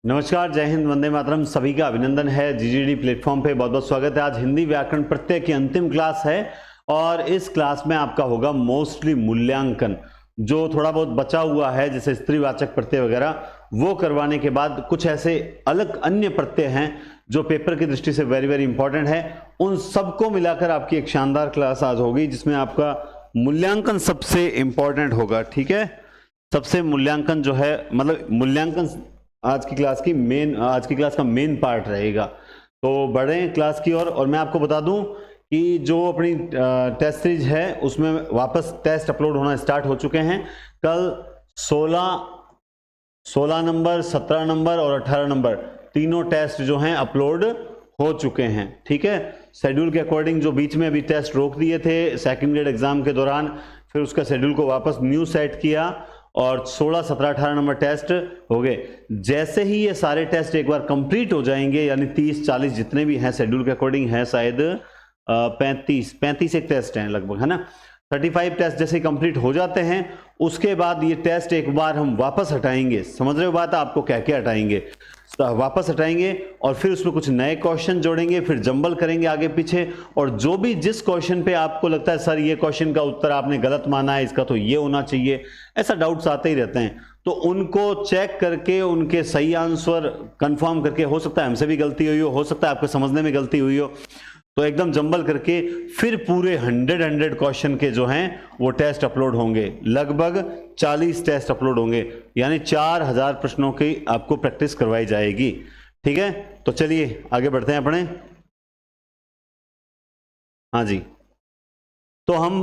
नमस्कार, जय हिंद, वंदे मातरम। सभी का अभिनंदन है। जीजीडी प्लेटफॉर्म पे बहुत बहुत स्वागत है। आज हिंदी व्याकरण प्रत्यय की अंतिम क्लास है और इस क्लास में आपका होगा मोस्टली मूल्यांकन। जो थोड़ा बहुत बचा हुआ है जैसे स्त्रीवाचक प्रत्यय वगैरह, वो करवाने के बाद कुछ ऐसे अलग अन्य प्रत्यय हैं जो पेपर की दृष्टि से वेरी वेरी इंपॉर्टेंट है। उन सबको मिलाकर आपकी एक शानदार क्लास आज होगी जिसमें आपका मूल्यांकन सबसे इंपॉर्टेंट होगा। ठीक है, सबसे मूल्यांकन जो है मतलब मूल्यांकन आज की क्लास का मेन पार्ट रहेगा। तो बढ़े क्लास की ओर। और मैं आपको बता दूं कि जो अपनी टेस्ट सीरीज है उसमें वापस टेस्ट अपलोड होना स्टार्ट हो चुके हैं। कल 16 नंबर, 17 नंबर और 18 नंबर तीनों टेस्ट जो हैं अपलोड हो चुके हैं। ठीक है, शेड्यूल के अकॉर्डिंग जो बीच में अभी टेस्ट रोक दिए थे सेकंड ग्रेड एग्जाम के दौरान, फिर उसका शेड्यूल को वापस न्यू सेट किया और 16, 17, 18 नंबर टेस्ट हो गए। जैसे ही ये सारे टेस्ट एक बार कंप्लीट हो जाएंगे, यानी 30, 40 जितने भी हैं शेड्यूल के अकॉर्डिंग हैं, शायद 35 एक टेस्ट हैं लगभग, है ना। 35 टेस्ट जैसे कंप्लीट हो जाते हैं उसके बाद ये टेस्ट एक बार हम वापस हटाएंगे। समझ रहे हो बात? आपको कह के हटाएंगे, वापस हटाएंगे और फिर उसमें कुछ नए क्वेश्चन जोड़ेंगे, फिर जंबल करेंगे आगे पीछे। और जो भी जिस क्वेश्चन पे आपको लगता है सर ये क्वेश्चन का उत्तर आपने गलत माना है, इसका तो ये होना चाहिए, ऐसा डाउट्स आते ही रहते हैं, तो उनको चेक करके उनके सही आंसर कंफर्म करके, हो सकता है हमसे भी गलती हुई हो सकता है आपको समझने में गलती हुई हो, तो एकदम जंबल करके फिर पूरे 100 क्वेश्चन के जो हैं वो टेस्ट अपलोड होंगे। लगभग 40 टेस्ट अपलोड होंगे, यानी 4000 प्रश्नों की आपको प्रैक्टिस करवाई जाएगी। ठीक है, तो चलिए आगे बढ़ते हैं अपने। हाँ जी, तो हम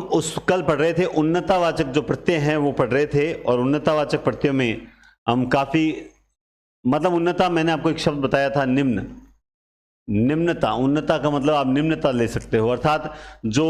कल पढ़ रहे थे उन्नतावाचक जो प्रत्यय हैं वो पढ़ रहे थे, और उन्नतावाचक प्रत्ययों में हम काफी मतलब उन्नता, मैंने आपको एक शब्द बताया था निम्नता। उन्नता का मतलब आप निम्नता ले सकते हो, अर्थात जो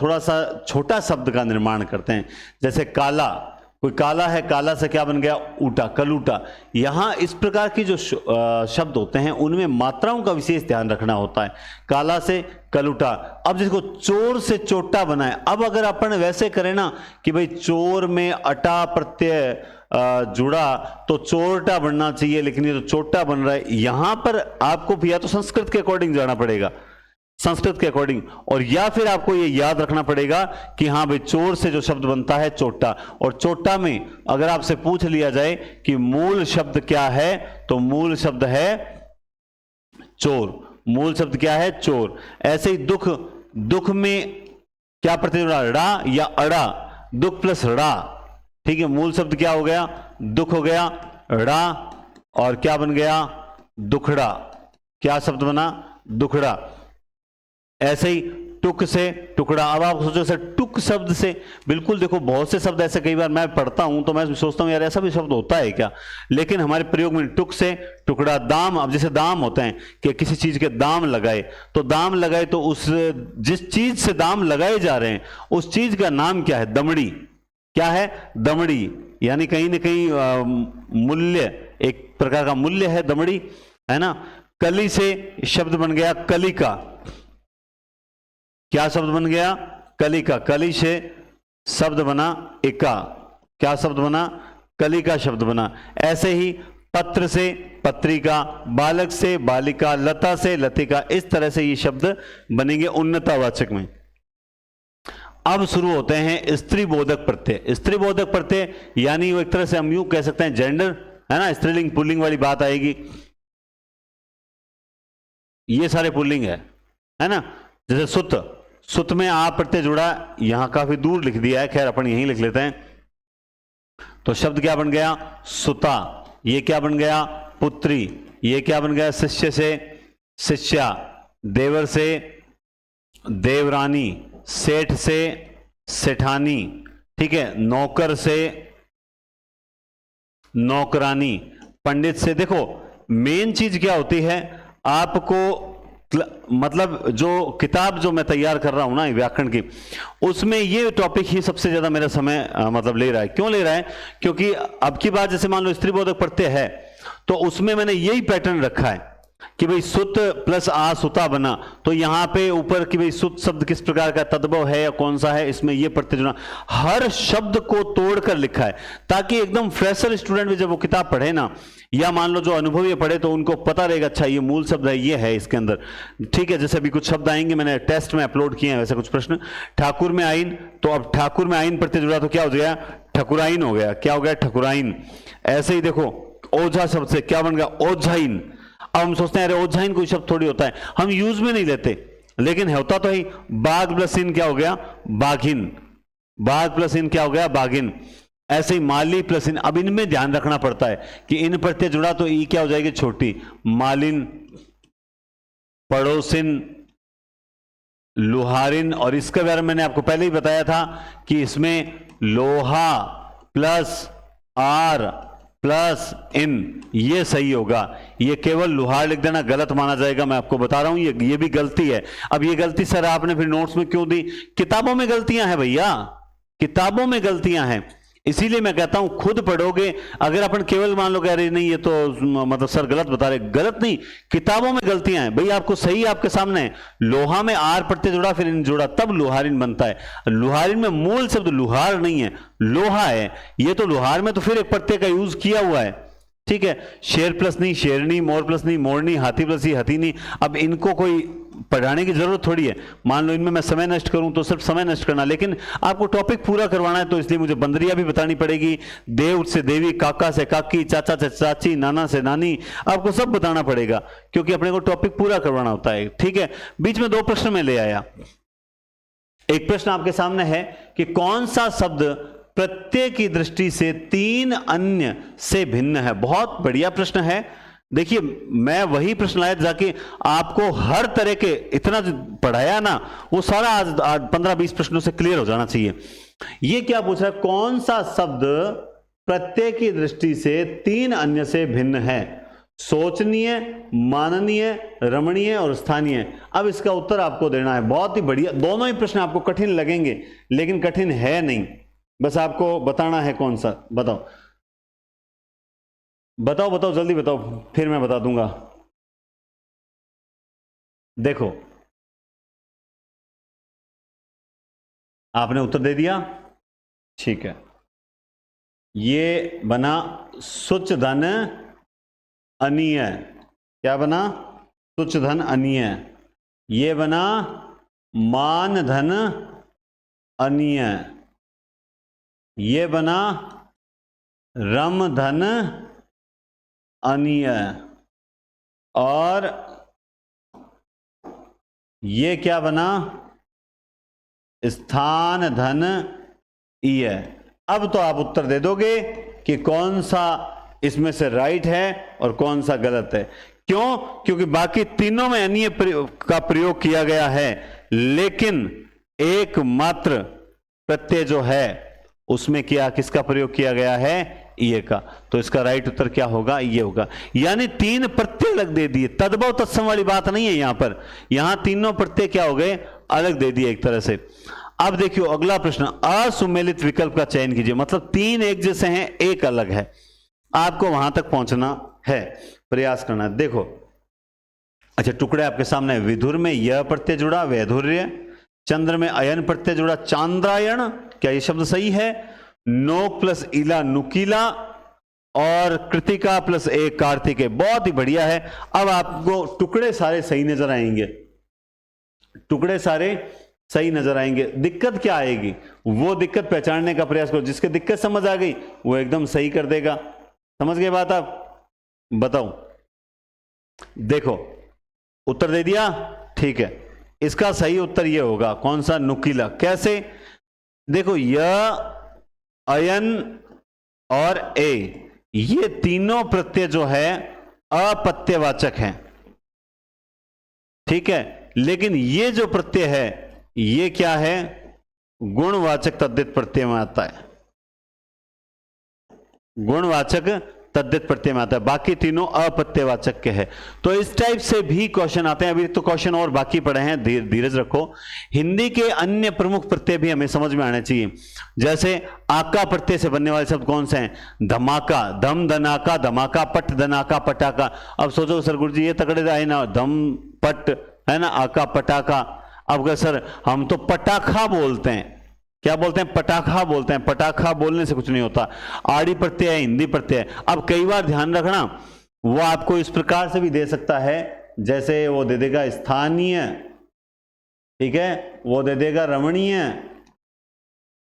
थोड़ा सा छोटा शब्द का निर्माण करते हैं। जैसे काला, कोई काला है, काला से क्या बन गया? ऊटा, कलूटा। यहां इस प्रकार की जो शब्द होते हैं उनमें मात्राओं का विशेष ध्यान रखना होता है। काला से कलूटा। अब जिसको चोर से चोटा बनाए, अब अगर अपन वैसे करें ना कि भाई चोर में अटा प्रत्यय जुड़ा तो चोरटा बनना चाहिए, लेकिन ये तो चोटा बन रहा है। यहां पर आपको या तो संस्कृत के अकॉर्डिंग जाना पड़ेगा, संस्कृत के अकॉर्डिंग, और या फिर आपको ये याद रखना पड़ेगा कि हाँ भाई चोर से जो शब्द बनता है चोटा। और चोटा में अगर आपसे पूछ लिया जाए कि मूल शब्द क्या है, तो मूल शब्द है चोर। मूल शब्द क्या है? चोर। ऐसे ही दुख, दुख में क्या प्रत्यय जुड़ा? ड़ा या अड़ा, दुख प्लस ड़ा। ठीक है, मूल शब्द क्या हो गया? दुख हो गया, ड़ा, और क्या बन गया? दुखड़ा। क्या शब्द बना? दुखड़ा। ऐसे ही टुक से टुकड़ा। अब आप सोचो सर टुक शब्द से, बिल्कुल देखो बहुत से शब्द ऐसे कई बार मैं पढ़ता हूं तो मैं सोचता हूं यार ऐसा भी शब्द होता है क्या, लेकिन हमारे प्रयोग में टुक से टुकड़ा। दाम, अब जैसे दाम होते हैं कि किसी चीज के दाम लगाए, तो दाम लगाए तो उस जिस चीज से दाम लगाए जा रहे हैं उस चीज का नाम क्या है? दमड़ी। क्या है? दमड़ी। यानी कहीं ना कहीं मूल्य, एक प्रकार का मूल्य है दमड़ी, है ना। कली से शब्द बन गया कलिका। क्या शब्द बन गया? कलिका। कली से शब्द बना एका। क्या शब्द बना? कलिका शब्द बना। ऐसे ही पत्र से पत्रिका, बालक से बालिका, लता से लतिका, इस तरह से ये शब्द बनेंगे उन्नतावाचक में। अब शुरू होते हैं स्त्री बोधक प्रत्यय। स्त्री बोधक प्रत्यय यानी वो एक तरह से हम यूं कह सकते हैं जेंडर, है ना, स्त्रीलिंग पुल्लिंग वाली बात आएगी। ये सारे पुल्लिंग है ना। जैसे सुत, सुत में आ प्रत्यय जुड़ा, यहां काफी दूर लिख दिया है, खैर अपन यहीं लिख लेते हैं। तो शब्द क्या बन गया? सुता। ये क्या बन गया? पुत्री। ये क्या बन गया? शिष्य से शिष्या, देवर से देवरानी, सेठ से सेठानी, ठीक है, नौकर से नौकरानी, पंडित से। देखो मेन चीज क्या होती है, आपको मतलब जो किताब जो मैं तैयार कर रहा हूं ना व्याकरण की, उसमें ये टॉपिक ही सबसे ज्यादा मेरा समय मतलब ले रहा है। क्यों ले रहा है? क्योंकि अब की बात जैसे मान लो स्त्रीबोधक प्रत्यय है तो उसमें मैंने यही पैटर्न रखा है कि भाई सुत प्लस आ सुता बना, तो यहां पे ऊपर कि भाई सुत शब्द किस प्रकार का तद्भव है या कौन सा है, इसमें ये प्रत्यय जुड़ा, हर शब्द को तोड़कर लिखा है ताकि एकदम फ्रेशर स्टूडेंट भी जब वो किताब पढ़े ना, या मान लो जो अनुभवी पढ़े, तो उनको पता रहेगा अच्छा ये मूल शब्द है, ये है इसके अंदर। ठीक है, जैसे अभी कुछ शब्द आएंगे, मैंने टेस्ट में अपलोड किए हैं वैसे कुछ प्रश्न। ठाकुर में आइन, तो अब ठाकुर में आइन प्रत्यय जुड़ा तो क्या हो गया, ठकुराइन हो गया। क्या हो गया, ठकुराइन। ऐसे ही देखो ओझा शब्द से क्या बन गया, ओझाइन। अब हम सोचते हैं अरे ओझाइन कोई शब्द थोड़ी होता है, हम यूज में नहीं लेते, लेकिन होता तो ही। बाघ प्लस इन क्या हो गया, बाघिन। बाघ प्लस इन क्या हो गया, बाघिन। ऐसे ही माली प्लस इन, अब इनमें ध्यान रखना पड़ता है कि इन प्रत्यय जुड़ा तो ई क्या हो जाएगी, छोटी। मालिन, पड़ोसिन, लुहारिन। और इसके बारे में मैंने आपको पहले ही बताया था कि इसमें लोहा प्लस आर प्लस इन, ये सही होगा। ये केवल लुहार लिख देना गलत माना जाएगा, मैं आपको बता रहा हूं, ये भी गलती है। अब ये गलती सर आपने फिर नोट्स में क्यों दी, किताबों में गलतियां हैं भैया, किताबों में गलतियां हैं। इसीलिए मैं कहता हूं खुद पढ़ोगे, अगर अपन केवल मान लो कह रहे नहीं ये तो मतलब सर गलत बता रहे, गलत नहीं, किताबों में गलतियां हैं भाई, आपको सही आपके सामने है। लोहा में आर प्रत्यय जुड़ा फिर इन जुड़ा तब लुहारिन बनता है। लुहारिन में मूल शब्द लुहार नहीं है, लोहा है। ये तो लुहार में तो फिर एक प्रत्यय का यूज किया हुआ है। ठीक है, शेर प्लस नहीं शेरनी, मोर प्लस नहीं मोरनी, हाथी प्लस ही हथीनी। अब इनको कोई पढ़ाने की जरूरत थोड़ी है, मान लो इनमें मैं समय नष्ट करूं तो सिर्फ समय नष्ट करना, लेकिन आपको टॉपिक पूरा करवाना है, तो इसलिए मुझे बंदरिया भी बतानी पड़ेगी, देव से देवी, काका से काकी, चाचा से चाची, नाना से नानी, आपको सब बताना पड़ेगा, क्योंकि अपने को टॉपिक पूरा करवाना होता है। ठीक है, बीच में दो प्रश्न में ले आया। एक प्रश्न आपके सामने है कि कौन सा शब्द प्रत्यय की दृष्टि से तीन अन्य से भिन्न है। बहुत बढ़िया प्रश्न है। देखिए मैं वही प्रश्न लाया जाके आपको हर तरह के इतना जो पढ़ाया ना, वो सारा आज 15-20 प्रश्नों से क्लियर हो जाना चाहिए। ये क्या पूछ रहा है, कौन सा शब्द प्रत्यय की दृष्टि से तीन अन्य से भिन्न है। सोचनीय, माननीय, रमणीय और स्थानीय। अब इसका उत्तर आपको देना है। बहुत ही बढ़िया, दोनों ही प्रश्न आपको कठिन लगेंगे लेकिन कठिन है नहीं, बस आपको बताना है कौन सा। बताओ बताओ बताओ जल्दी बताओ, फिर मैं बता दूंगा। देखो आपने उत्तर दे दिया, ठीक है। ये बना सुच धन अनीय। क्या बना, सुच धन अनीय। ये बना मान धन अनीय। ये बना रम धन अनीय। और ये क्या बना, स्थान धन ईय। अब तो आप उत्तर दे दोगे कि कौन सा इसमें से राइट है और कौन सा गलत है। क्यों, क्योंकि बाकी तीनों में अनीय का प्रयोग किया गया है, लेकिन एकमात्र प्रत्यय जो है उसमें क्या किसका प्रयोग किया गया है, ये का। तो इसका राइट उत्तर क्या होगा, ये होगा। यानी तीन प्रत्यय अलग दे दिए, तद्भव तत्सम वाली बात नहीं है यहां पर। यहां तीनों प्रत्यय क्या हो गए, अलग दे दिए एक तरह से। अब देखियो अगला प्रश्न, असुमेलित विकल्प का चयन कीजिए। मतलब तीन एक जैसे हैं, एक अलग है, आपको वहां तक पहुंचना है, प्रयास करना है। देखो अच्छा, टुकड़े आपके सामने, विधुर में यह प्रत्यय जुड़ा, वैधुर्य। चंद्र में अयन प्रत्यय जुड़ा, चांद्रायण। क्या ये शब्द सही है। नोक प्लस इला, नुकीला। और कृतिका प्लस एक, कार्तिके। बहुत ही बढ़िया है। अब आपको टुकड़े सारे सही नजर आएंगे, टुकड़े सारे सही नजर आएंगे। दिक्कत क्या आएगी, वो दिक्कत पहचानने का प्रयास करो। जिसके दिक्कत समझ आ गई वो एकदम सही कर देगा। समझ गए बात आप, बताओ। देखो उत्तर दे दिया, ठीक है। इसका सही उत्तर ये होगा, कौन सा, नुकीला। कैसे, देखो यह, अयन और ए, ये तीनों प्रत्यय जो है अपत्यवाचक हैं, ठीक है। लेकिन ये जो प्रत्यय है ये क्या है, गुणवाचक तद्धित प्रत्यय में आता है। गुणवाचक तद्धित प्रत्यय में आता है, बाकी तीनों अप्रत्ययवाचक के हैं। तो इस टाइप से भी क्वेश्चन आते हैं। अभी तो क्वेश्चन और बाकी पड़े हैं, धीरज रखो। हिंदी के अन्य प्रमुख प्रत्यय भी हमें समझ में आने चाहिए। जैसे आका प्रत्यय से बनने वाले शब्द कौन से हैं? धमाका, धम धनाका, धमाका, पट धनाका, पटाका। अब सोचो सर गुरु जी ये तगड़े आए ना, धम पट है ना, आका पटाका। अब क्या सर हम तो पटाखा बोलते हैं, क्या बोलते हैं? पटाखा बोलते हैं। पटाखा बोलने से कुछ नहीं होता, आड़ी प्रत्यय है, हिंदी प्रत्यय है। अब कई बार ध्यान रखना, वो आपको इस प्रकार से भी दे सकता है, जैसे वो दे देगा स्थानीय, ठीक है, वो दे देगा रमणीय,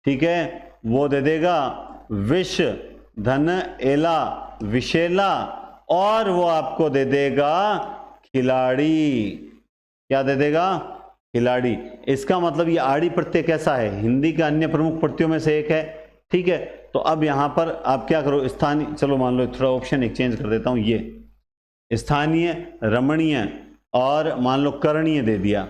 ठीक है, वो दे देगा विष, धन, एला, विशेला, और वो आपको दे देगा खिलाड़ी। क्या दे देगा? खिलाड़ी। इसका मतलब ये आड़ी प्रत्यय कैसा है? हिंदी के अन्य प्रमुख प्रत्ययों में से एक है, ठीक है। तो अब यहां पर आप क्या करो, स्थानीय, चलो मान लो थोड़ा ऑप्शन एक्सचेंज कर देता हूं, ये स्थानीय, रमणीय और मान लो करणीय दे दिया,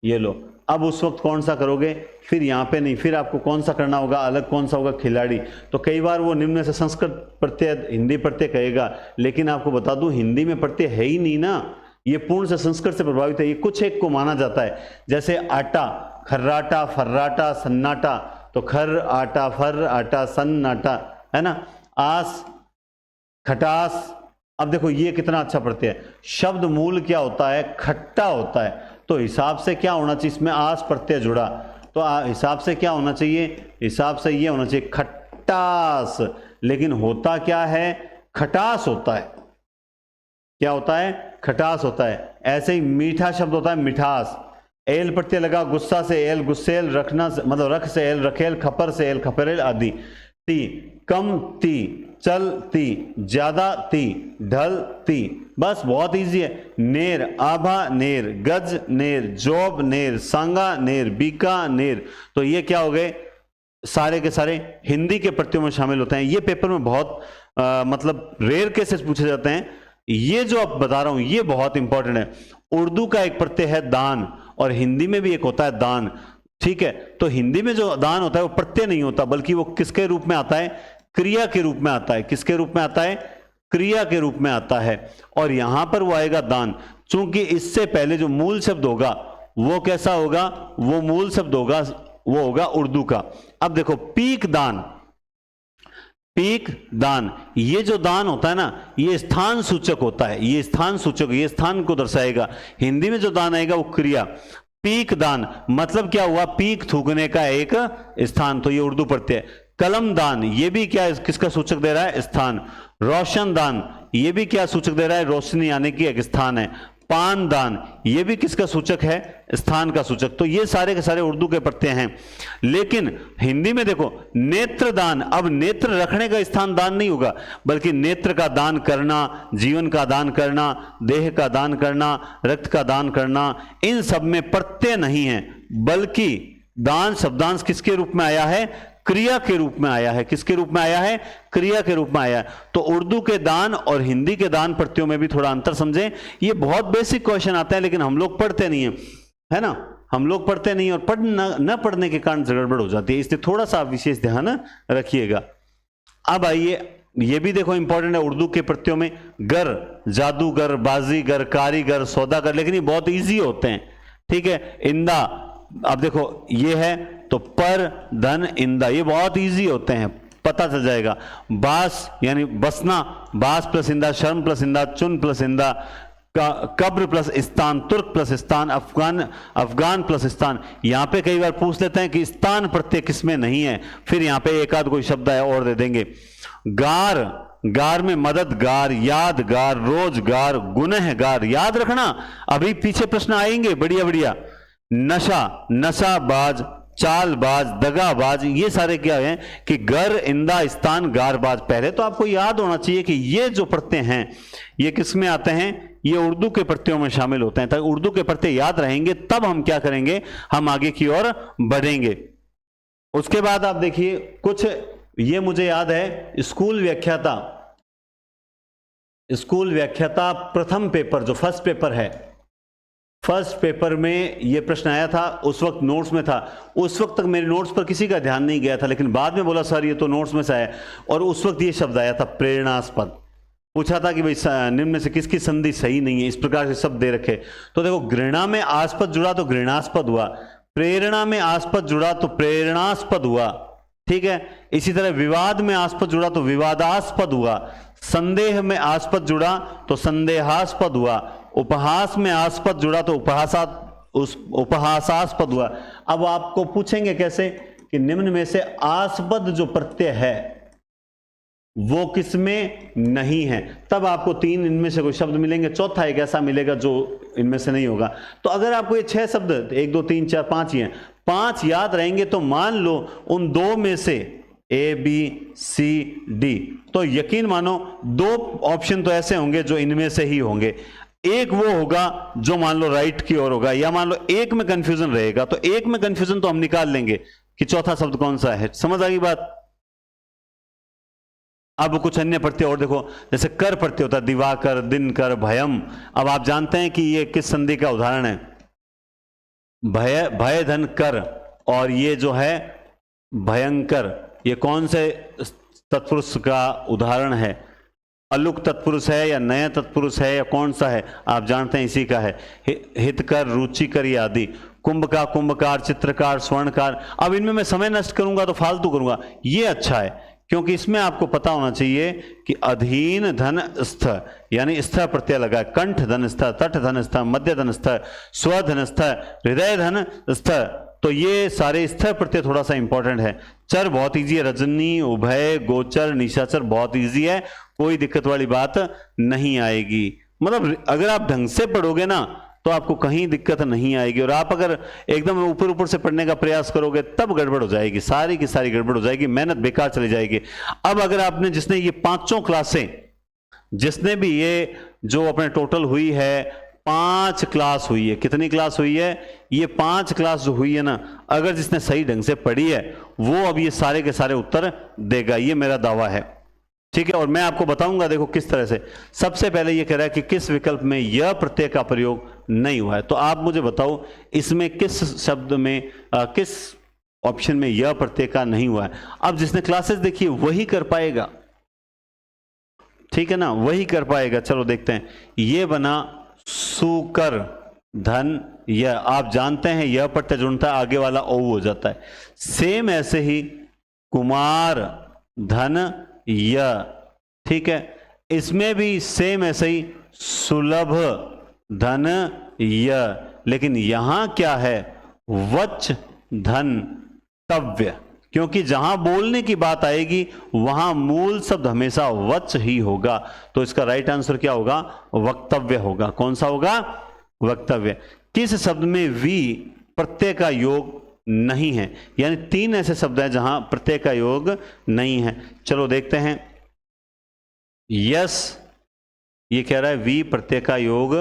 ये लो। अब उस वक्त कौन सा करोगे? फिर यहाँ पे नहीं, फिर आपको कौन सा करना होगा अलग? कौन सा होगा? खिलाड़ी। तो कई बार वो निम्न से संस्कृत प्रत्यय हिंदी प्रत्यय कहेगा, लेकिन आपको बता दूं हिंदी में प्रत्यय है ही नहीं ना, ये पूर्ण से संस्कृत से प्रभावित है। ये कुछ एक को माना जाता है, जैसे आटा, खर्राटा, फर्राटा, सन्नाटा। तो खर, आटा, फर, आटा, सन्नाटा, है ना। आस, खटास। अब देखो ये कितना अच्छा प्रत्यय है। शब्द मूल क्या होता है? खट्टा होता है। तो हिसाब से क्या होना चाहिए इसमें? आस प्रत्यय जुड़ा, तो हिसाब से क्या होना चाहिए? हिसाब से ये होना चाहिए खट्टास। लेकिन होता क्या है? खटास होता है। क्या होता है? खटास होता है। ऐसे ही मीठा शब्द होता है मिठास। एल प्रत्यय लगा, गुस्सा से एल, गुस्सेल, रखना से, मतलब रख से एल, रखेल, खपर से एल, खपरेल आदि। ती, कम ती, चल ती, ज्यादा ती, ढल ती। बस बहुत इजी है। नेर, आभा नेर, गज नेर, जोब नेर, सांगा नेर, बीका नेर। तो ये क्या हो गए? सारे के सारे हिंदी के प्रत्ययों में शामिल होते हैं। ये पेपर में बहुत मतलब रेयर केसेस पूछे जाते हैं। ये जो अब बता रहा हूं ये बहुत इंपॉर्टेंट है। उर्दू का एक प्रत्यय है दान, और हिंदी में भी एक होता है दान, ठीक है। तो हिंदी में जो दान होता है वो प्रत्यय नहीं होता, बल्कि वो किसके रूप में आता है? क्रिया के रूप में आता है। किसके रूप में आता है? क्रिया के रूप में आता है। और यहां पर वो आएगा दान। चूंकि इससे पहले जो मूल शब्द होगा वो कैसा होगा? वो मूल शब्द होगा, वो होगा उर्दू का। अब देखो पीक दान, पीक दान, ये जो दान होता है ना, ये स्थान सूचक होता है। ये स्थान सूचक, ये स्थान को दर्शाएगा। हिंदी में जो दान आएगा वो क्रिया। पीक दान मतलब क्या हुआ? पीक थूकने का एक स्थान, तो ये उर्दू प्रत्यय। कलम दान, ये भी क्या, किसका सूचक दे रहा है? स्थान। रोशन दान, ये भी क्या सूचक दे रहा है? रोशनी आने की एक स्थान है। पान दान, ये भी किसका सूचक है? स्थान का सूचक। तो ये सारे के सारे उर्दू के प्रत्यय हैं। लेकिन हिंदी में देखो नेत्र दान, अब नेत्र रखने का स्थान दान नहीं होगा, बल्कि नेत्र का दान करना, जीवन का दान करना, देह का दान करना, रक्त का दान करना, इन सब में प्रत्यय नहीं है, बल्कि दान शब्दांश किसके रूप में आया है? क्रिया के रूप में आया है। किसके रूप में आया है? क्रिया के रूप में आया है। तो उर्दू के दान और हिंदी के दान प्रत्ययों में भी थोड़ा अंतर समझें। ये बहुत बेसिक क्वेश्चन आता है, लेकिन हम लोग पढ़ते नहीं है ना, हम लोग पढ़ते नहीं, और न पढ़ने के कारण गड़बड़ हो जाती है। इसलिए थोड़ा सा विशेष ध्यान रखिएगा। अब आइए, ये भी देखो इंपॉर्टेंट है उर्दू के प्रत्ययों में। गर, जादूगर, बाजीगर, कारीगर, सौदागर, लेकिन ये बहुत ईजी होते हैं, ठीक है। इंदा, अब देखो ये है तो पर, धन, इंदा, ये बहुत इजी होते हैं, पता चल जाएगा। बास यानी बसना, बास प्लस इंदा, शर्म प्लस इंदा, चुन प्लस इंदा, कब्र प्लस स्थान, तुर्क प्लस स्थान, अफगान, अफगान प्लस स्थान। यहां पे कई बार पूछ लेते हैं कि स्थान प्रत्यय किसमें नहीं है, फिर यहां पे एक आध कोई शब्द है और दे देंगे। गार, गार में मददगार, यादगार, रोजगार, गुनहगार, याद रखना, अभी पीछे प्रश्न आएंगे बढ़िया बढ़िया। नशा, नशाबाज, चालबाज, दगाबाज, ये सारे क्या हैं कि गर, इंदा, स्थान, गारबाज। पहले तो आपको याद होना चाहिए कि ये जो प्रत्यय हैं ये किस में आते हैं? ये उर्दू के प्रत्ययों में शामिल होते हैं। ताकि उर्दू के प्रत्यय याद रहेंगे तब हम क्या करेंगे, हम आगे की ओर बढ़ेंगे। उसके बाद आप देखिए कुछ, ये मुझे याद है स्कूल व्याख्याता, स्कूल व्याख्याता प्रथम पेपर जो फर्स्ट पेपर है, फर्स्ट पेपर में ये प्रश्न आया था, उस वक्त नोट्स में था, उस वक्त तक मेरे नोट्स पर किसी का ध्यान नहीं गया था, लेकिन बाद में बोला सर ये तो नोट्स में से आया, और उस वक्त ये शब्द आया था प्रेरणास्पद। पूछा था कि भाई निम्न में से किसकी संधि सही नहीं है, इस प्रकार से शब्द दे रखे। तो देखो घृणा में आस्पद जुड़ा तो घृणास्पद हुआ, प्रेरणा में आस्पद जुड़ा तो प्रेरणास्पद हुआ, ठीक है। इसी तरह विवाद में आस्पद जुड़ा तो विवादास्पद हुआ, संदेह में आस्पद जुड़ा तो संदेहास्पद हुआ, उपहास में आस्पद जुड़ा तो उपहासास्पद हुआ। अब आपको पूछेंगे कैसे कि निम्न में से आस्पद जो प्रत्यय है वो किसमें नहीं है, तब आपको 3 इनमें से कोई शब्द मिलेंगे, चौथा एक ऐसा मिलेगा जो इनमें से नहीं होगा। तो अगर आपको ये 6 शब्द 1 2 3 4 5 ही हैं, 5 याद रहेंगे तो मान लो उन 2 में से ABCD, तो यकीन मानो 2 ऑप्शन तो ऐसे होंगे जो इनमें से ही होंगे, एक वो होगा जो मान लो राइट की ओर होगा, या मान लो एक में कंफ्यूजन रहेगा, तो एक में कंफ्यूजन तो हम निकाल लेंगे कि चौथा शब्द कौन सा है। समझ आ गई बात। अब कुछ अन्य प्रत्यय और देखो, जैसे कर प्रत्यय होता है, दिवाकर, दिनकर, भयम। अब आप जानते हैं कि ये किस संधि का उदाहरण है, भय, भय धन कर, और ये जो है भयंकर, ये कौन से तत्पुरुष का उदाहरण है? अलुक तत्पुरुष है या नया तत्पुरुष है या कौन सा है? आप जानते हैं इसी का है, हितकर, रुचिकर ये आदि। कुंभ का कुंभकार, चित्रकार, स्वर्णकार। अब इनमें मैं समय नष्ट करूंगा तो फालतू करूंगा, ये अच्छा है क्योंकि इसमें आपको पता होना चाहिए कि अधीन धन स्थ, यानी स्थ प्रत्यय लगा है, कंठ धन स्थ, तट धन स्थ, मध्य धन स्थ, स्व धन स्थ, हृदय धन स्थ, तो ये सारे स्थ प्रत्यय थोड़ा सा इंपॉर्टेंट है। चर बहुत इजी है, रजनी, उभय, गोचर, निशाचर बहुत इजी है, कोई दिक्कत वाली बात नहीं आएगी। मतलब अगर आप ढंग से पढ़ोगे ना तो आपको कहीं दिक्कत नहीं आएगी, और आप अगर एकदम ऊपर ऊपर से पढ़ने का प्रयास करोगे तब गड़बड़ हो जाएगी, सारी की सारी गड़बड़ हो जाएगी, मेहनत बेकार चली जाएगी। अब अगर आपने जिसने ये 5 क्लासें, जिसने भी ये जो अपने टोटल हुई है 5 क्लास हुई है, कितनी क्लास हुई है? ये 5 क्लास जो हुई है ना, अगर जिसने सही ढंग से पढ़ी है वो अब ये सारे के सारे उत्तर देगा, ये मेरा दावा है, ठीक है। और मैं आपको बताऊंगा देखो किस तरह से। सबसे पहले ये कह रहा है कि किस विकल्प में यह प्रत्यय का प्रयोग नहीं हुआ है, तो आप मुझे बताओ इसमें किस शब्द में किस ऑप्शन में यह प्रत्यय का नहीं हुआ है। अब जिसने क्लासेस देखी वही कर पाएगा, ठीक है ना, वही कर पाएगा। चलो देखते हैं, ये बना सुकर धन यह, आप जानते हैं यह प्रत्यय जुड़ता है आगे वाला ओ हो जाता है। सेम ऐसे ही कुमार धन यह, ठीक है, इसमें भी सेम ऐसे ही सुलभ धन यह, लेकिन यहां क्या है? वच धन तव्य, क्योंकि जहां बोलने की बात आएगी वहां मूल शब्द हमेशा वच ही होगा, तो इसका राइट आंसर क्या होगा? वक्तव्य होगा। कौन सा होगा? वक्तव्य। किस शब्द में वी प्रत्यय का योग नहीं है? यानी 3 ऐसे शब्द हैं जहां प्रत्यय का योग नहीं है। चलो देखते हैं। यस, ये कह रहा है वी प्रत्यय का योग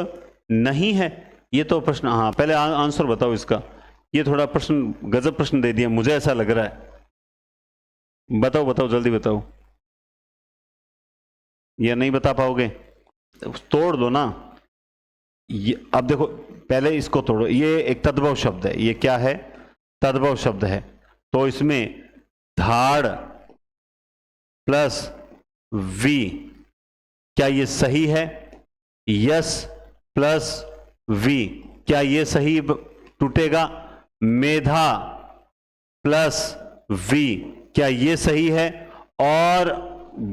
नहीं है, ये तो प्रश्न, हाँ पहले आंसर बताओ इसका। ये थोड़ा प्रश्न गजब प्रश्न दे दिया, मुझे ऐसा लग रहा है। बताओ बताओ जल्दी बताओ, ये नहीं बता पाओगे? तोड़ दो ना। ये अब देखो, पहले इसको तोड़ो। ये एक तद्भव शब्द है, ये क्या है? तद्भव शब्द है, तो इसमें धाड़ प्लस वी, क्या ये सही है? यस प्लस वी, क्या ये सही टूटेगा? मेधा प्लस वी, क्या ये सही है? और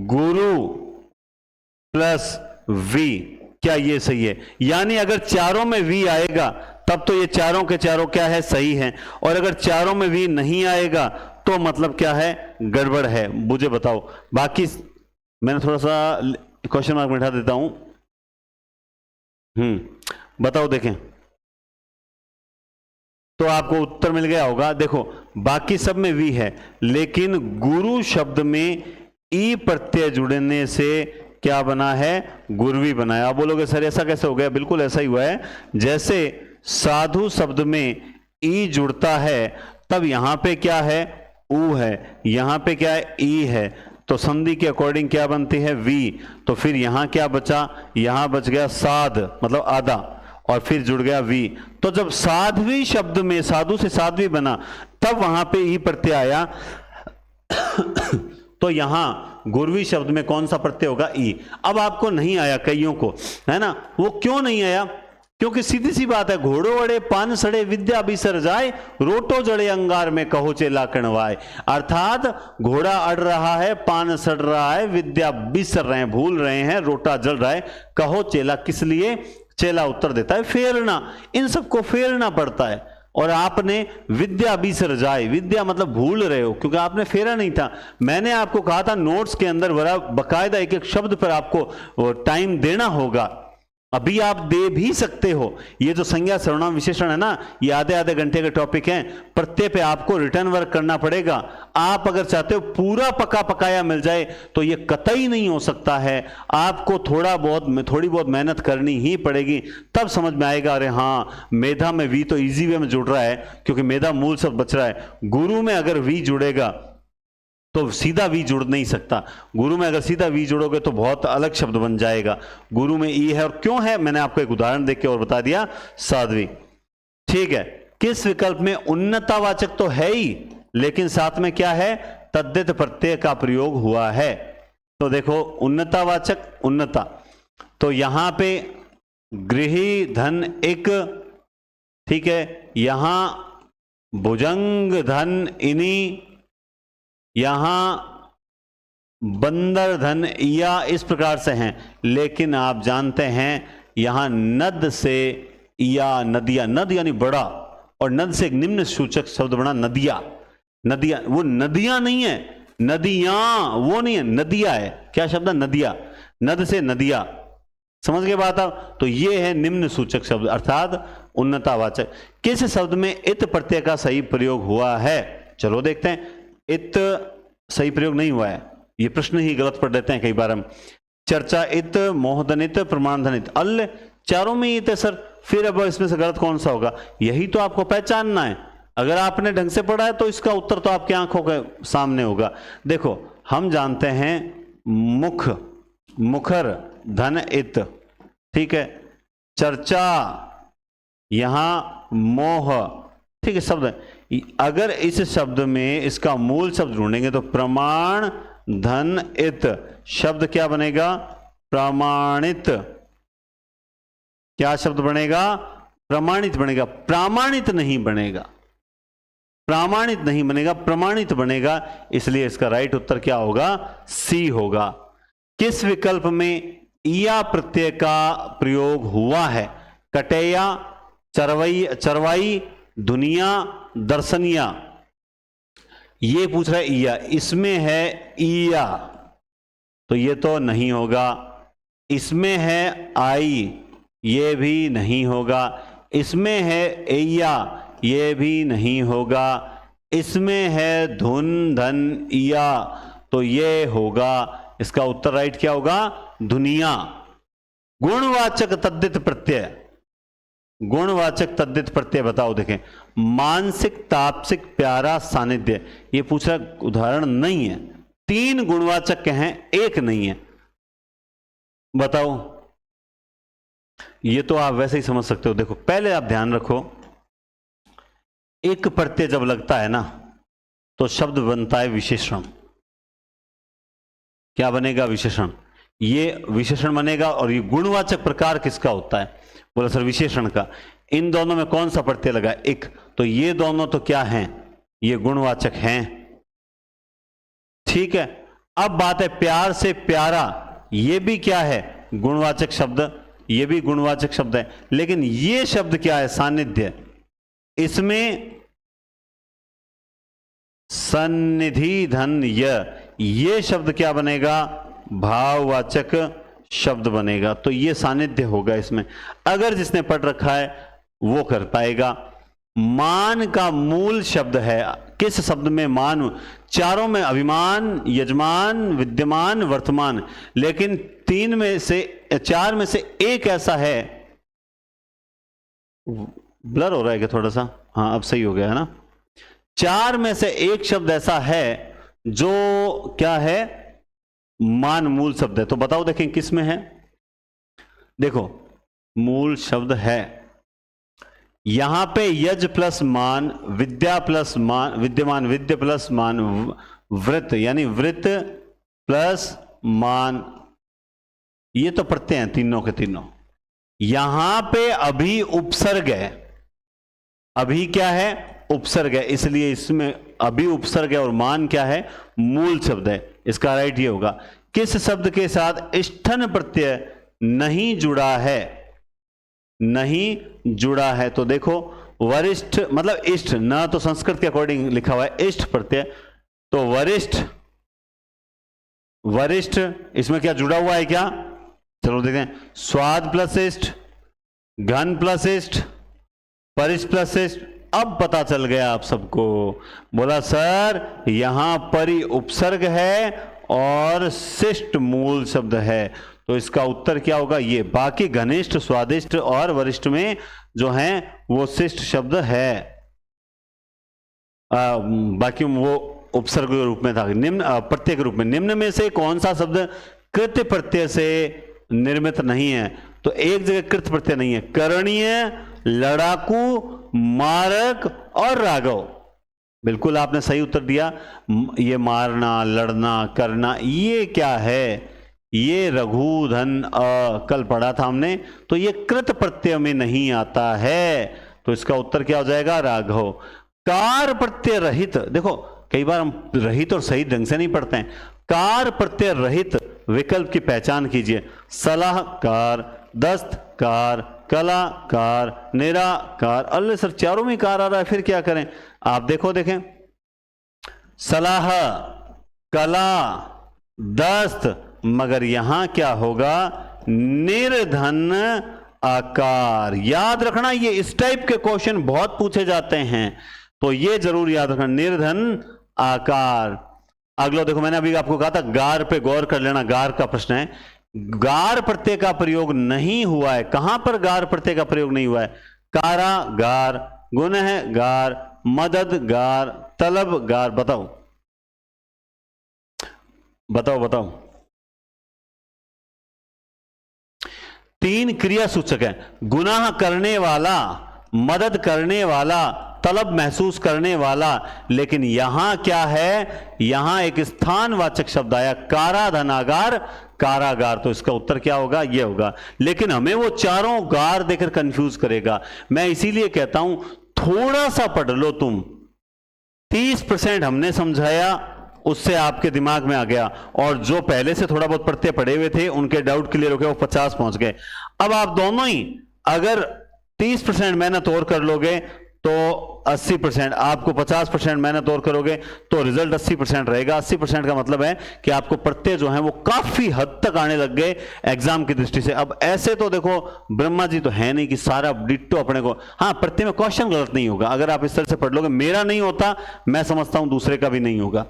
गुरु प्लस वी, क्या ये सही है? यानी अगर चारों में वी आएगा तब तो ये चारों के चारों क्या है? सही है, और अगर चारों में वी नहीं आएगा तो मतलब क्या है? गड़बड़ है। मुझे बताओ, बाकी मैंने थोड़ा सा क्वेश्चन मार्क मिटा देता हूं। बताओ देखें, तो आपको उत्तर मिल गया होगा। देखो बाकी सब में वी है, लेकिन गुरु शब्द में ई प्रत्यय जुड़ने से क्या बना है? गुरवी बनाया। आप बोलोगे सर ऐसा कैसे हो गया? बिल्कुल ऐसा ही हुआ है। जैसे साधु शब्द में ई जुड़ता है तब यहां पे क्या है? ऊ है, यहां पे क्या है? ई है, तो संधि के अकॉर्डिंग क्या बनती है? वी। तो फिर यहां क्या बचा? यहां बच गया साध, मतलब आधा, और फिर जुड़ गया वी। तो जब साध्वी शब्द में साधु से साध्वी बना तब वहां पे ई प्रत्यय आया। तो यहां गुरवी शब्द में कौन सा प्रत्यय होगा? ई। अब आपको नहीं आया कईयों को, है ना? वो क्यों नहीं आया? क्योंकि सीधी सी बात है, घोड़ो अड़े पान सड़े विद्या बिसर जाए, रोटो जड़े अंगार में कहो चेला कणवाए। अर्थात घोड़ा अड़ रहा है, पान सड़ रहा है, विद्या बिसर रहे हैं, भूल रहे हैं, रोटा जल रहा है, कहो चेला। किस लिए? चेला उत्तर देता है फेरना, इन सबको फेरना पड़ता है। और आपने विद्या बिसर जाए, विद्या मतलब भूल रहे हो, क्योंकि आपने फेरा नहीं था। मैंने आपको कहा था नोट्स के अंदर बड़ा बकायदा एक एक शब्द पर आपको टाइम देना होगा। अभी आप दे भी सकते हो। ये जो संज्ञा सर्वनाम विशेषण है ना, ये आधे आधे घंटे के टॉपिक हैं, प्रत्यय पे आपको रिटर्न वर्क करना पड़ेगा। आप अगर चाहते हो पूरा पका पकाया मिल जाए तो ये कतई नहीं हो सकता है। आपको थोड़ी बहुत मेहनत करनी ही पड़ेगी, तब समझ में आएगा अरे हाँ मेधा में वी तो इजी वे में जुड़ रहा है, क्योंकि मेधा मूल शब्द बच रहा है। गुरु में अगर वी जुड़ेगा तो सीधा वी जुड़ नहीं सकता। गुरु में अगर सीधा वी जुड़ोगे तो बहुत अलग शब्द बन जाएगा। गुरु में ई है, और क्यों है मैंने आपको एक उदाहरण देके और बता दिया, साध्वी। ठीक है, किस विकल्प में? उन्नतावाचक तो है ही, लेकिन साथ में क्या है? तद्धित प्रत्यय का प्रयोग हुआ है। तो देखो उन्नतावाचक, उन्नता, तो यहां पे गृही धन एक, ठीक है, यहां भुजंग धन इनी, यहां बंदर धन या, इस प्रकार से हैं। लेकिन आप जानते हैं यहां नद से या नदिया, नद यानी बड़ा, और नद से एक निम्न सूचक शब्द बना नदिया। नदिया वो नदियां नहीं है, नदियां वो नहीं है, नदिया है। क्या शब्द है? नदिया। नद से नदिया, समझ गए बात आप? तो ये है निम्न सूचक शब्द अर्थात उन्नतावाचक। किस शब्द में इत प्रत्यय का सही प्रयोग हुआ है? चलो देखते हैं। इत सही प्रयोग नहीं हुआ है, ये प्रश्न ही गलत पढ़ देते हैं कई बार हम। चर्चा इत, मोहधनित, प्रमाणधनित, अल, चारों में इत है सर। फिर अब इसमें से गलत कौन सा होगा? यही तो आपको पहचानना है। अगर आपने ढंग से पढ़ा है तो इसका उत्तर तो आपकी आंखों के सामने होगा। देखो हम जानते हैं मुख, मुखर धन इत, ठीक है, चर्चा, यहां मोह, ठीक है, शब्द है। अगर इस शब्द में इसका मूल शब्द ढूंढेंगे तो प्रमाण धन इत शब्द क्या बनेगा? प्रमाणित। क्या शब्द बनेगा? प्रमाणित बनेगा, प्रामाणित नहीं बनेगा। प्रामाणित नहीं बनेगा, प्रमाणित बनेगा। इसलिए इसका राइट उत्तर क्या होगा? सी होगा। किस विकल्प में या प्रत्यय का प्रयोग हुआ है? कटेया, चरवाई, दुनिया, दर्शनिया। ये पूछ रहा है ईया, इसमें है ईया तो ये तो नहीं होगा। इसमें है आई, ये भी नहीं होगा। इसमें है एया, ये भी नहीं होगा। इसमें है धुन धन या, तो ये होगा। इसका उत्तर राइट क्या होगा? दुनिया। गुणवाचक तद्धित प्रत्यय, गुणवाचक तद्धित प्रत्यय बताओ। देखें, मानसिक, तापसिक, प्यारा, सानिध्य, ये पूछा उदाहरण नहीं है। 3 गुणवाचक के हैं, एक नहीं है, बताओ। ये तो आप वैसे ही समझ सकते हो। देखो पहले आप ध्यान रखो, एक प्रत्यय जब लगता है ना तो शब्द बनता है विशेषण। क्या बनेगा? विशेषण। ये विशेषण बनेगा। और ये गुणवाचक प्रकार किसका होता है? बोला सर विशेषण का। इन दोनों में कौन सा प्रत्यय लगा? एक। तो ये दोनों तो क्या हैं? ये गुणवाचक हैं, ठीक है। अब बात है प्यार से प्यारा, ये भी क्या है? गुणवाचक शब्द, ये भी गुणवाचक शब्द है। लेकिन ये शब्द क्या है? सानिध्य। इसमें सन्निधि धन ये शब्द क्या बनेगा? भाववाचक शब्द बनेगा। तो ये सानिध्य होगा इसमें। अगर जिसने पढ़ रखा है वो कर पाएगा। मान का मूल शब्द है। किस शब्द में मान? चारों में अभिमान, यजमान, विद्यमान, वर्तमान। लेकिन 4 में से एक ऐसा है, ब्लर हो रहा है क्या थोड़ा सा? हाँ अब सही हो गया है ना। 4 में से एक शब्द ऐसा है जो क्या है? मान मूल शब्द है। तो बताओ देखें किस में है? देखो मूल शब्द है, यहां पे यज प्लस मान, विद्या प्लस मान, विद्यमान, विद्य प्लस मान, वृत्त यानी वृत्त प्लस मान, ये तो प्रत्यय हैं तीनों के तीनों। यहां पे अभी उपसर्ग है, अभी क्या है, उपसर्ग है, इसलिए इसमें अभी उपसर्ग है और मान क्या है, मूल शब्द है। इसका राइट ये होगा। किस शब्द के साथ स्थन प्रत्यय नहीं जुड़ा है, नहीं जुड़ा है, तो देखो वरिष्ठ मतलब इष्ट, ना तो संस्कृत के अकॉर्डिंग लिखा हुआ है इष्ट प्रत्यय, तो वरिष्ठ, वरिष्ठ इसमें क्या जुड़ा हुआ है क्या, चलो देखते हैं। स्वाद प्लस इष्ट, घन प्लस इष्ट, परिष्ठ प्लस इष्ट। अब पता चल गया आप सबको। बोला सर यहां परि उपसर्ग है और शिष्ट मूल शब्द है, तो इसका उत्तर क्या होगा ये। बाकी घनिष्ठ, स्वादिष्ट और वरिष्ठ में जो हैं वो शिष्ट शब्द है, बाकी वो उपसर्ग के रूप में था, निम्न प्रत्यय के रूप में। निम्न में से कौन सा शब्द कृत्य प्रत्यय से निर्मित नहीं है, तो एक जगह कृत प्रत्यय नहीं है। करणीय, लड़ाकू, मारक और राघव, बिल्कुल आपने सही उत्तर दिया। ये मारना, लड़ना, करना, ये क्या है, ये रघु धन कल पढ़ा था हमने, तो ये कृत प्रत्यय में नहीं आता है, तो इसका उत्तर क्या हो जाएगा, राघव। कार प्रत्यय रहित, देखो कई बार हम रहित और सही ढंग से नहीं पढ़ते हैं। कार प्रत्यय रहित विकल्प की पहचान कीजिए। सलाहकार, दस्तकार, कलाकार, निराकार। अल्ले सर चारों में कार आ रहा है, फिर क्या करें, आप देखो, देखें सलाह, कला, दस्त, मगर यहां क्या होगा, निर्धन आकार। याद रखना, ये इस टाइप के क्वेश्चन बहुत पूछे जाते हैं, तो ये जरूर याद रखना, निर्धन आकार। अगला देखो, मैंने अभी आपको कहा था गार पे गौर कर लेना, गार का प्रश्न है। गार प्रत्यय का प्रयोग नहीं हुआ है, कहां पर गार प्रत्यय का प्रयोग नहीं हुआ है, कारागार, गुनहगार, मददगार, तलबगार। बताओ बताओ बताओ। तीन क्रिया सूचक है, गुनाह करने वाला, मदद करने वाला, तलब महसूस करने वाला, लेकिन यहां क्या है, यहां एक स्थानवाचक शब्द आया, काराधनागार, कारागार, तो इसका उत्तर क्या होगा, यह होगा। लेकिन हमें वो चारों गार देकर कंफ्यूज करेगा। मैं इसीलिए कहता हूं थोड़ा सा पढ़ लो तुम, 30% हमने समझाया, उससे आपके दिमाग में आ गया, और जो पहले से थोड़ा बहुत पढ़ते पढ़े हुए थे उनके डाउट क्लियर हो गए, वो 50 पहुंच गए। अब आप दोनों ही अगर 30% मेहनत और कर लोगे तो 80%, आपको 50% मेहनत और करोगे तो रिजल्ट 80% रहेगा। 80% का मतलब है कि आपको प्रत्यय जो है वो काफी हद तक आने लग गए एग्जाम की दृष्टि से। अब ऐसे तो देखो ब्रह्मा जी तो है नहीं कि सारा डिट्टो अपने को, हाँ प्रत्यय में क्वेश्चन गलत नहीं होगा अगर आप इस तरह से पढ़ लोगे। मेरा नहीं होता, मैं समझता हूं दूसरे का भी नहीं होगा।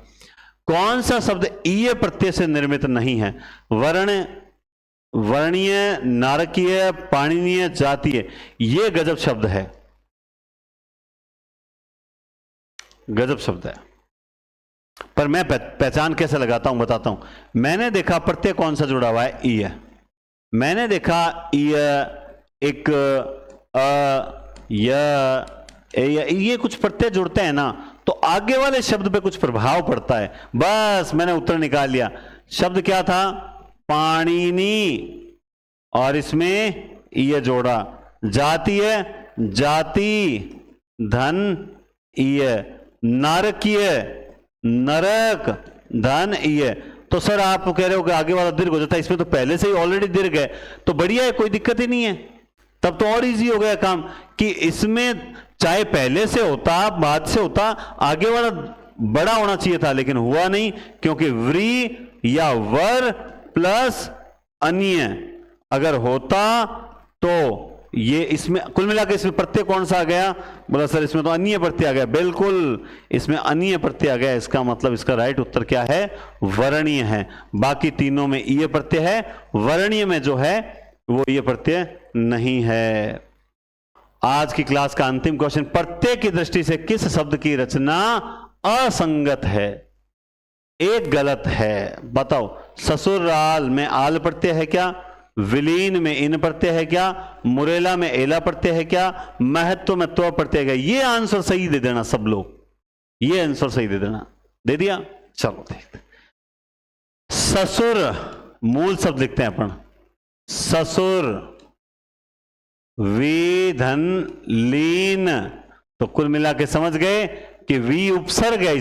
कौन सा शब्द ईय प्रत्यय से निर्मित नहीं है, वर्ण, वर्णीय, नारकीय, पाणिनीय, जातीय, ये गजब शब्द है, गजब शब्द है। पर मैं पहचान कैसे लगाता हूं बताता हूं। मैंने देखा प्रत्यय कौन सा जुड़ा हुआ है, ई है। मैंने देखा ई, एक, ये कुछ प्रत्यय जुड़ते हैं ना तो आगे वाले शब्द पे कुछ प्रभाव पड़ता है। बस मैंने उत्तर निकाल लिया। शब्द क्या था, पाणिनी, और इसमें ये जोड़ा, जातीय, जाति, धन, ये, नारकीय, नरक, धन, ये। तो सर आप कह रहे हो कि आगे वाला दीर्घ हो जाता है, इसमें तो पहले से ही ऑलरेडी दीर्घ है, तो बढ़िया है, कोई दिक्कत ही नहीं है। तब तो और इजी हो गया काम कि इसमें चाहे पहले से होता, बाद से होता, आगे वाला बड़ा होना चाहिए था, लेकिन हुआ नहीं, क्योंकि व्री या वर प्लस अन्य अगर होता तो ये इसमें कुल मिलाकर इसमें प्रत्यय कौन सा आ गया, बोला सर इसमें तो अन्य प्रत्यय आ गया। बिल्कुल, इसमें अन्य प्रत्यय आ गया, इसका मतलब इसका राइट उत्तर क्या है, वर्णीय है। बाकी तीनों में ईय प्रत्यय है, वर्णीय में जो है वो ये प्रत्यय नहीं है। आज की क्लास का अंतिम क्वेश्चन, प्रत्यय की दृष्टि से किस शब्द की रचना असंगत है, एक गलत है, बताओ। ससुराल में आल प्रत्यय है क्या, विलीन में इन प्रत्यय है क्या, मुरेला में एला प्रत्यय है क्या, महत्व में त्व प्रत्यय है क्या। ये आंसर सही दे देना सब लोग, ये आंसर सही दे देना। दे दिया, चलो देखते। ससुर, मूल शब्द लिखते हैं अपन, ससुर, विधन लीन। तो कुल मिला के समझ गए कि वी उपसर्ग है,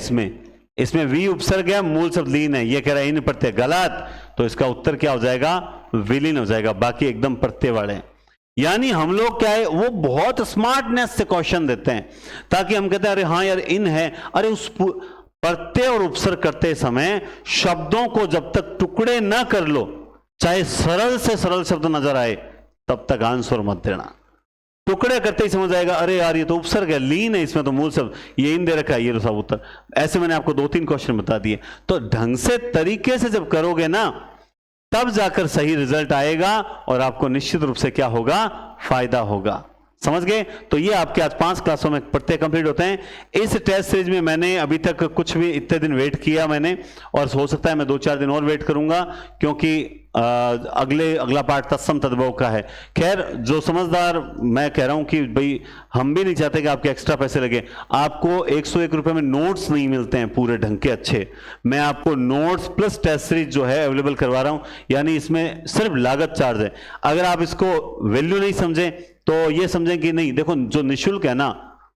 इसमें वी उपसर्ग है, मूल शब्द लीन है। ये कह रहा है इन प्रत्यय गलत, तो इसका उत्तर क्या हो जाएगा, विलीन हो जाएगा। बाकी एकदम प्रत्यय वाले। यानी हम लोग क्या है, वो बहुत स्मार्टनेस से क्वेश्चन देते हैं, ताकि हम कहते हैं अरे हाँ यार इन है, अरे उस प्रत्यय और उपसर्ग करते समय शब्दों को जब तक टुकड़े ना कर लो, चाहे सरल से सरल शब्द नजर आए, तब तक आंसर मत देना। टुकड़े करते ही समझ आएगा अरे यार ये तो उपसर्ग है, लीन है, इसमें तो मूल शब्द, ये इन दे रखा है, ये तो सब उत्तर। ऐसे मैंने आपको 2-3 क्वेश्चन बता दिए। तो ढंग से तरीके से जब करोगे ना, तब जाकर सही रिजल्ट आएगा और आपको निश्चित रूप से क्या होगा, फायदा होगा। समझ गए। तो ये आपके आज 5 क्लासों में प्रत्यय कंप्लीट होते हैं। इस टेस्ट सीरीज में मैंने अभी तक कुछ भी इतने दिन वेट किया मैंने, और हो सकता है मैं 2-4 दिन और वेट करूंगा, क्योंकि अगला पार्ट तत्सम तद्भव का है। खैर जो समझदार, मैं कह रहा हूं कि भाई हम भी नहीं चाहते कि आपके एक्स्ट्रा पैसे लगे। आपको 101 रुपए में नोट्स नहीं मिलते हैं पूरे ढंग के अच्छे, मैं आपको नोट्स प्लस टेस्ट सीरीज जो है अवेलेबल करवा रहा हूं, यानी इसमें सिर्फ लागत चार्ज है। अगर आप इसको वैल्यू नहीं समझे तो ये समझें कि नहीं, देखो जो निःशुल्क है ना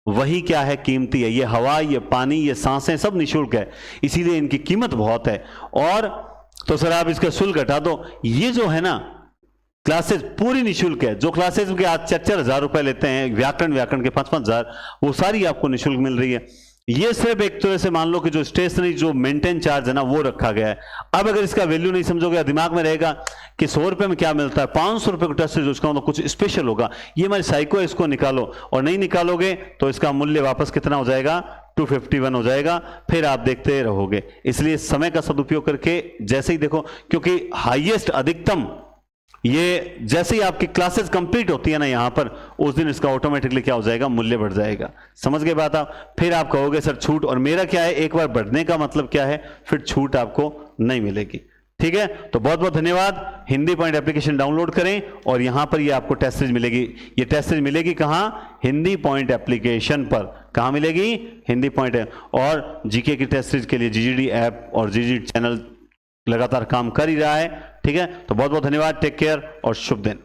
वही क्या है, कीमती है। ये हवा, ये पानी, ये सांसें सब निःशुल्क है, इसीलिए इनकी कीमत बहुत है। और तो सर आप इसका शुल्क हटा दो, ये जो है ना क्लासेस पूरी निःशुल्क है। जो क्लासेस के आज 4-4 हजार रुपए लेते हैं, व्याकरण के 5-5 हजार, वो सारी आपको निःशुल्क मिल रही है। ये सिर्फ एक तरह से मान लो कि जो स्टेशनरी जो मेंटेन चार्ज है ना वो रखा गया है। अब अगर इसका वैल्यू नहीं समझोगे, दिमाग में रहेगा कि 100 रुपए में क्या मिलता है, 500 रुपए का टेस्ट, उसका मतलब कुछ स्पेशल होगा, ये हमारी साइको है, इसको निकालो, और नहीं निकालोगे तो इसका मूल्य वापस कितना हो जाएगा, 251 हो जाएगा। फिर आप देखते रहोगे। इसलिए समय का सदुपयोग करके जैसे ही देखो, क्योंकि हाईएस्ट अधिकतम ये जैसे ही आपकी क्लासेस कंप्लीट होती है ना यहां पर, उस दिन इसका ऑटोमेटिकली क्या हो जाएगा, मूल्य बढ़ जाएगा। समझ गए बात आप। फिर आप कहोगे सर छूट, और मेरा क्या है, एक बार बढ़ने का मतलब क्या है, फिर छूट आपको नहीं मिलेगी। ठीक है, तो बहुत बहुत धन्यवाद। हिंदी पॉइंट एप्लीकेशन डाउनलोड करें, और यहां पर ये आपको टेस्ट सीरीज मिलेगी। ये टेस्ट सीरीज मिलेगी कहां, हिंदी पॉइंट एप्लीकेशन पर। कहां मिलेगी, हिंदी पॉइंट। और जीके की टेस्ट सीरीज के लिए जीजीडी ऐप और जीजीडी चैनल लगातार काम कर ही रहा है। ठीक है, तो बहुत बहुत धन्यवाद। टेक केयर और शुभ दिन।